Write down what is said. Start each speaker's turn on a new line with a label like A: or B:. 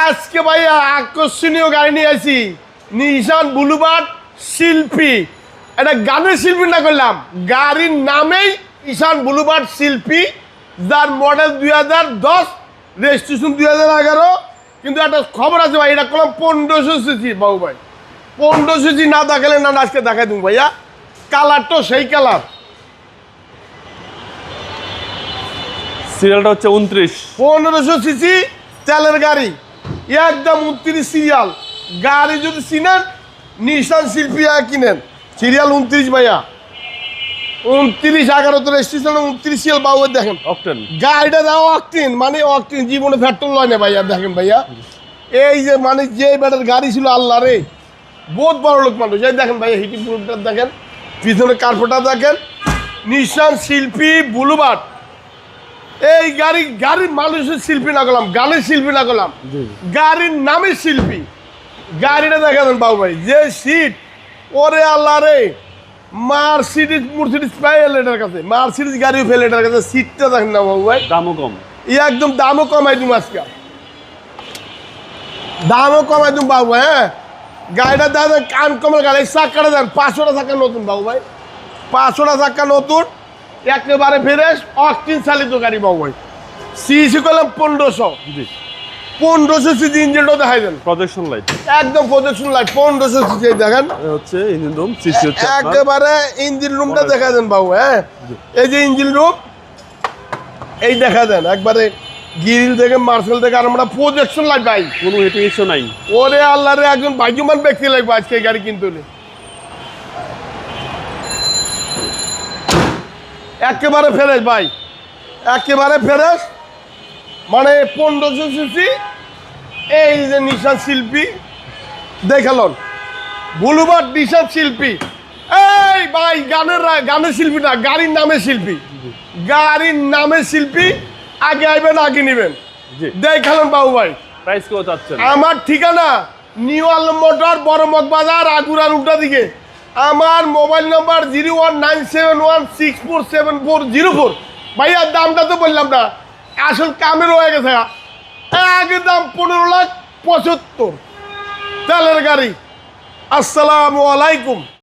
A: আজকে ভাইয়া আকর্ষণীয় গাড়ি নিয়ে আসি, নিশান বুলুবার্ড শিল্পী। এটা গানের শিল্পী না করলাম, গাড়ির নামেই নিশান বুলুবার্ড শিল্পী, যার মডেল 2010, রেজিস্ট্রেশন 2011। কিন্তু একটা খবর আছে ভাই, এটা করলাম 1500 সিসি। বাবু ভাই 1500 সিসি না দেখালে না, আজকে দেখাই দেবো ভাইয়া। কালারটা সেই কালার,
B: সিরিয়ালটা হচ্ছে 29।
A: 1500 সিসি তেলের গাড়ি, একদম 29 সিরিয়াল। গাড়ি যদি চিনেন নিশান শিল্পী কিনেন, সিরিয়াল 29 ভাইয়া, 29/11 তো রেজিস্ট্রেশন, 29 সিরিয়াল। বাবু দেখেন
B: অকটেন
A: গাড়িটা দাও অকটেন, মানে অকটেন জীবনে পেট্রোল লয় না ভাইয়া। দেখেন ভাইয়া, এই যে মানে যে ব্যাটার গাড়ি ছিল, আল্লাহ রে, বহুত বড় লোক মানুষ। এই দেখেন ভাইয়া, হিটিং প্রুফটা দেখেন, পিছনে কার্পেটটা দেখেন, নিশান শিল্পী বুলুবার্ড। এই গাড়ির মানুষের শিল্পী না করলাম, গানের শিল্পী না করলাম, গাড়ির নামের শিল্পী। গাড়িটা দেখাবেন বাবু ভাই, যে সিট, ওরে আল্লাহ রে, মার্সিডিজ পাইল এটার কাছে, মার্সিডিজ গাড়িও ফেলে এটার কাছে। সিটটা দেখেন না বাবু ভাই,
B: দামও কম।
A: একদম দামও কমাই দিম আজকে, দামও কমাই দিম বাবু। হ্যাঁ, গাড়িটা দেখেন, কান কমের গাড়ি, চাক্কাটা দেন 500টা চাক্কা নতুন বাবু ভাই, 500টা চাক্কা নতুন, একেবারে ফ্রেশ, অকটেন চালিত গাড়ি বাবু ভাই। সিসি করলাম 1500, 1500 সিসি। ইঞ্জিনটাও দেখাই দেন,
B: প্রজেকশন লাইট,
A: একদম প্রজেকশন লাইট, 1500 সিসি। দেখেন
B: হচ্ছে ইঞ্জিন রুম, সিসি হচ্ছে
A: একেবারে ইঞ্জিন রুমটা দেখা দেন বাবু। হ্যাঁ, এই যে ইঞ্জিন রুম, এই দেখা দেন একবারে গ্রিল থেকে মার্শাল থেকে, আর আমরা প্রজেকশন লাইট ভাই,
B: কোনো হিটিং ইস্যু নাই।
A: ওরে আল্লাহ রে, একজন ভাগ্যবান ব্যক্তি লাগবে আজকে এই গাড়ি কিনতে হলে। একেবারে ফ্রেশ ভাই, একেবারে ফ্রেশ, মানে 1500 সিসি। এই যে নিশান শিল্পী দেখালন, বুলুবার্ড নিশান শিল্পী। এই ভাই গানের শিল্পী না, গাড়ির নামের শিল্পী, গাড়ির নামের শিল্পী। আগে আইবেন, আগে নিবেন। দেখালন বাবু ভাই।
B: প্রাইস কত চাচ্ছেন?
A: আমার ঠিকানা নিউ আলম মোটর, বড় মগবাজার, আগুরার উল্টা দিকে। আমার মোবাইল নাম্বার 01971647404। ভাইয়া দামটা তো বললাম না, আসল কামের হয়ে গেছে। আগে দাম 15,75,000 তেলের গাড়ি। আসসালামু আলাইকুম।